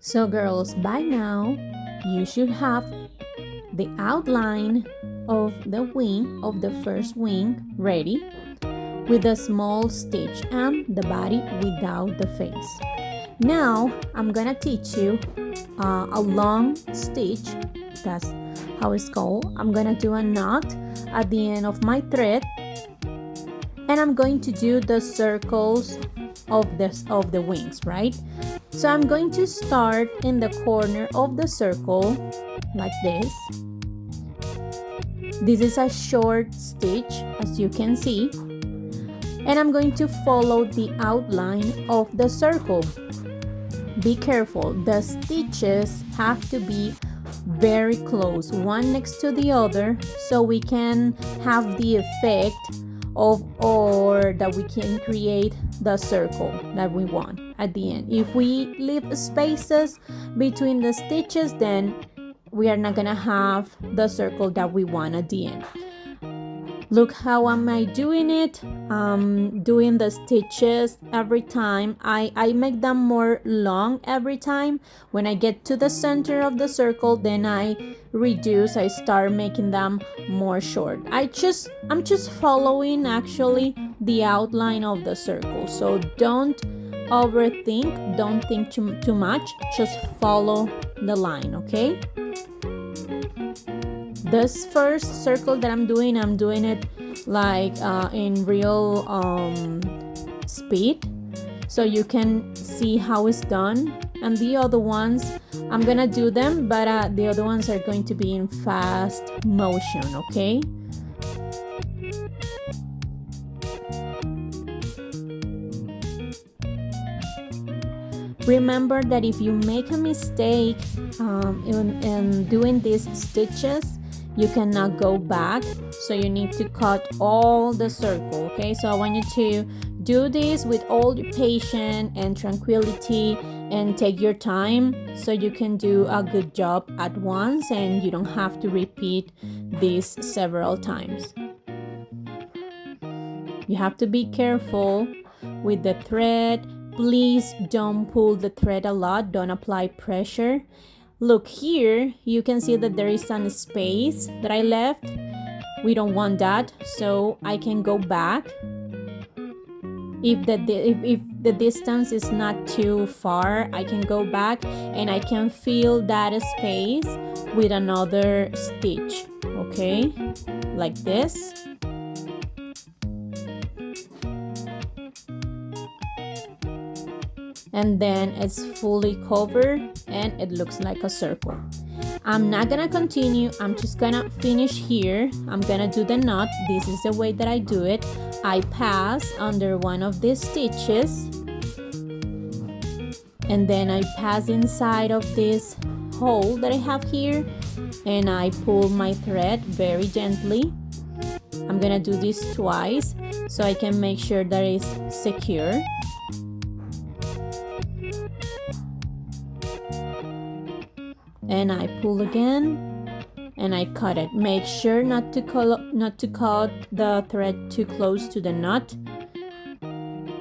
So girls, by now you should have the outline of the wing of the first wing ready with a small stitch and the body without the face. Now I'm gonna teach you a long stitch. That's how it's called. I'm gonna do a knot at the end of my thread, and I'm going to do the circles of the wings, right? So I'm going to start in the corner of the circle like this. This is a short stitch, as you can see, and I'm going to follow the outline of the circle. Be careful, the stitches have to be very close, one next to the other, so we can have the effect of, or that we can create the circle that we want at the end. If we leave spaces between the stitches, then we are not gonna have the circle that we want at the end. Look how am I doing it. Doing the stitches every time. I make them more long every time. When I get to the center of the circle, then I reduce. I start making them more short. I'm just following actually the outline of the circle. So don't overthink. Don't think too much. Just follow the line, okay? This first circle that I'm doing it like in real speed, so you can see how it's done. And the other ones, I'm gonna do them, but the other ones are going to be in fast motion, okay? Remember that if you make a mistake in doing these stitches, you cannot go back, so you need to cut all the circle, okay? So I want you to do this with all your patience and tranquility and take your time so you can do a good job at once and you don't have to repeat this several times. You have to be careful with the thread. Please don't pull the thread a lot, don't apply pressure. Look here, you can see that there is some space that I left. We don't want that, so I can go back. If the distance is not too far, I can go back and I can fill that space with another stitch, okay? Like this. And then it's fully covered and it looks like a circle. I'm not gonna continue, I'm just gonna finish here. I'm gonna do the knot. This is the way that I do it. I pass under one of these stitches and then I pass inside of this hole that I have here and I pull my thread very gently. I'm gonna do this twice so I can make sure that it's secure. And I pull again and I cut it. Make sure not to cut the thread too close to the knot.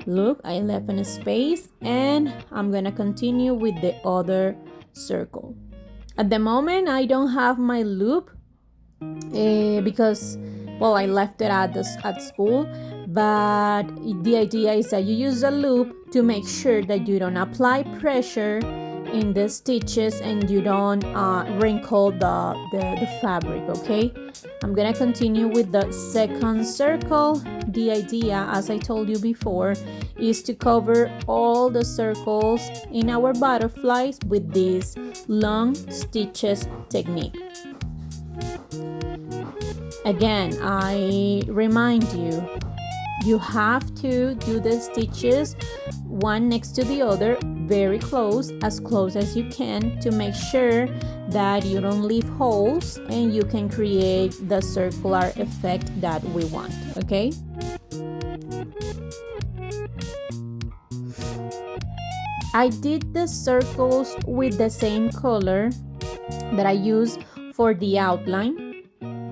Look, I left in a space and I'm gonna continue with the other circle. At the moment I don't have my loop because, well, I left it at school, but the idea is that you use a loop to make sure that you don't apply pressure in the stitches and you don't wrinkle the fabric, okay? I'm gonna continue with the second circle. The idea, as I told you before, is to cover all the circles in our butterflies with this long stitches technique. Again, I remind you, you have to do the stitches one next to the other, very close as you can, to make sure that you don't leave holes and you can create the circular effect that we want, okay? I did the circles with the same color that I use for the outline.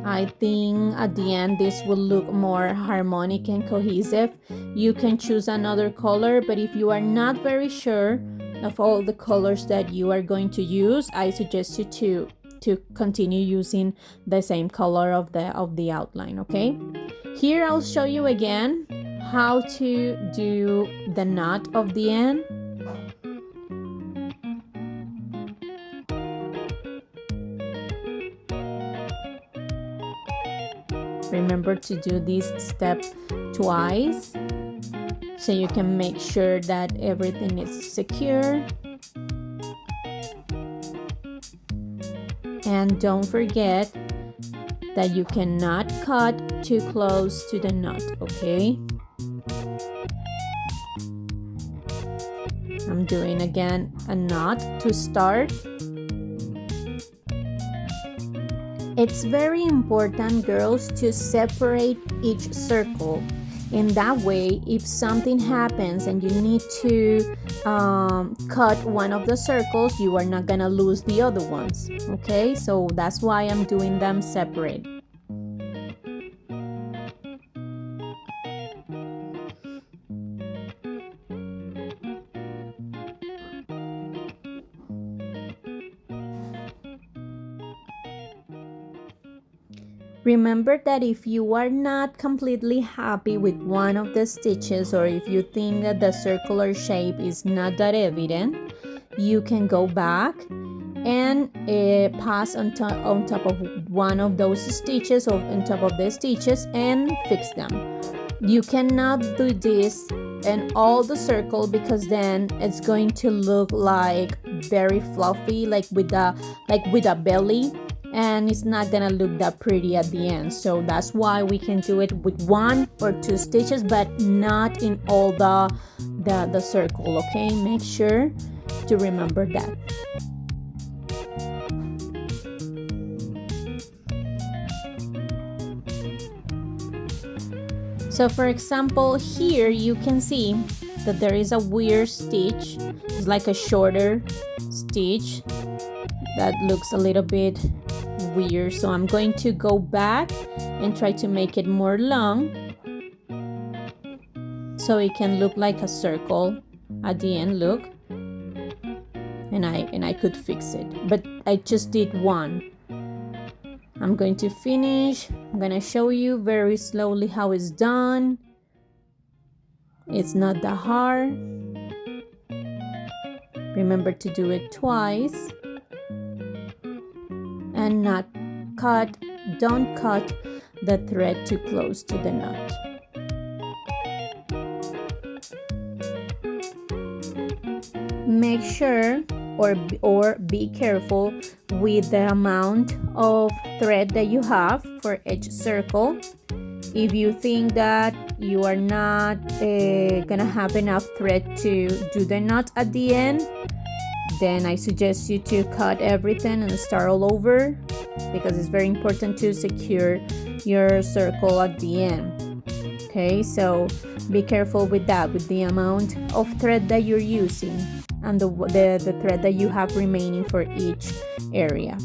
I think at the end this will look more harmonic and cohesive. You can choose another color, but if you are not very sure, of all the colors that you are going to use, I suggest you to continue using the same color of the outline, okay? Here I'll show you again how to do the knot of the end. Remember to do this step twice so you can make sure that everything is secure. And don't forget that you cannot cut too close to the knot, okay? I'm doing again a knot to start. It's very important, girls, to separate each circle. In that way, if something happens and you need to cut one of the circles, you are not gonna lose the other ones, okay? So that's why I'm doing them separate. Remember that if you are not completely happy with one of the stitches, or if you think that the circular shape is not that evident, you can go back and pass on top of one of those stitches or on top of the stitches and fix them. You cannot do this in all the circle because then it's going to look like very fluffy, like with a belly, and it's not gonna look that pretty at the end. So that's why we can do it with one or two stitches, but not in all the circle, okay? Make sure to remember that. So for example, here you can see that there is a weird stitch. It's like a shorter stitch that looks a little bit weird. So I'm going to go back and try to make it more long so it can look like a circle at the end. Look, and I could fix it, but I just did one. I'm going to finish. I'm gonna show you very slowly how it's done. It's not that hard. Remember to do it twice and not cut. Don't cut the thread too close to the knot. Make sure or be careful with the amount of thread that you have for each circle. If you think that you are not gonna have enough thread to do the knot at the end, then I suggest you to cut everything and start all over, because it's very important to secure your circle at the end. Okay, so be careful with that, with the amount of thread that you're using and the thread that you have remaining for each area.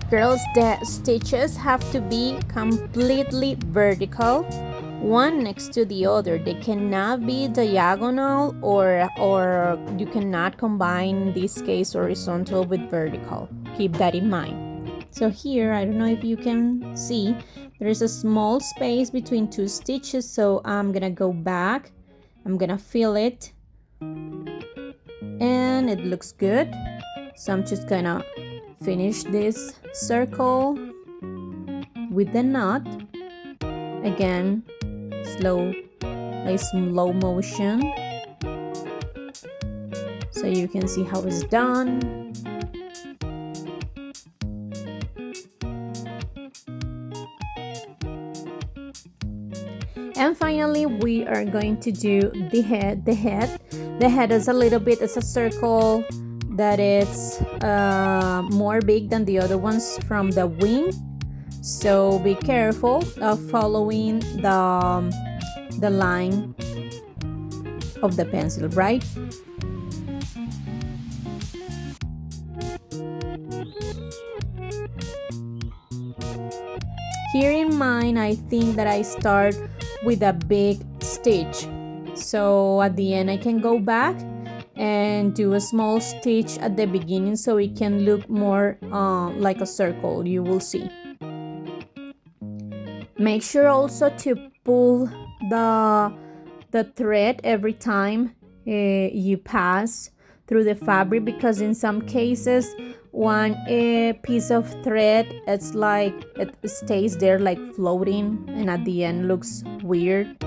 Girls, the stitches have to be completely vertical, one next to the other. They cannot be diagonal, or you cannot combine, in this case, horizontal with vertical. Keep that in mind. So here, I don't know if you can see, there is a small space between two stitches, so I'm gonna go back, I'm gonna fill it, and it looks good. So I'm just gonna finish this circle with the knot. Again, slow motion, so you can see how it's done. And finally, we are going to do the head. The head is a little bit, it's a circle that is more big than the other ones from the wing. So be careful of following the line of the pencil, right? Here in mine, I think that I start with a big stitch. So at the end, I can go back and do a small stitch at the beginning so it can look more like a circle. You will see. Make sure also to pull the thread every time you pass through the fabric, because in some cases one piece of thread, it's like it stays there like floating, and at the end looks weird,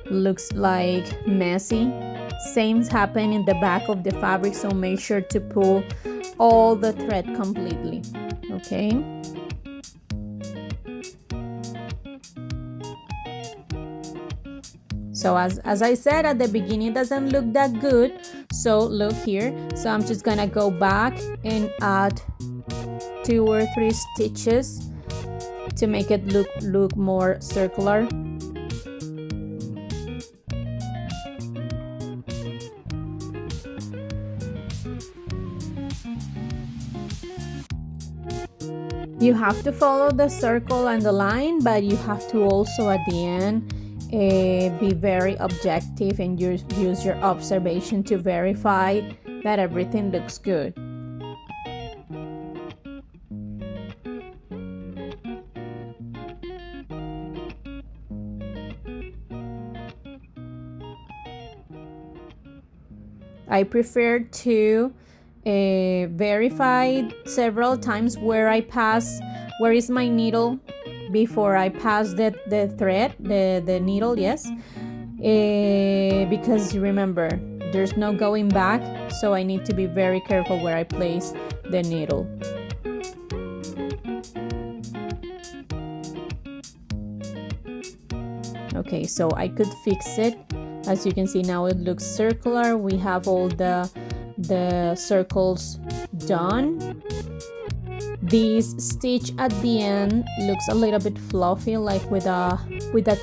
looks like messy. Same's happen in the back of the fabric, so make sure to pull all the thread completely. Okay. So as I said at the beginning, it doesn't look that good. So look here. So I'm just gonna go back and add 2 or 3 stitches to make it look more circular. You have to follow the circle and the line, but you have to also at the end be very objective and use your observation to verify that everything looks good. I prefer to verify several times where is my needle before I pass the thread, the needle, yes, because remember, there's no going back, so I need to be very careful where I place the needle. Okay, so I could fix it. As you can see now, it looks circular. We have all the circles done. This stitch at the end looks a little bit fluffy, like with a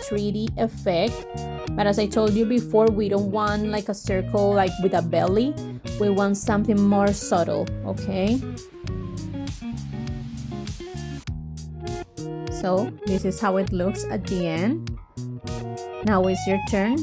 3D effect, but as I told you before, we don't want like a circle like with a belly. We want something more subtle. Okay, so this is how it looks at the end. Now it's your turn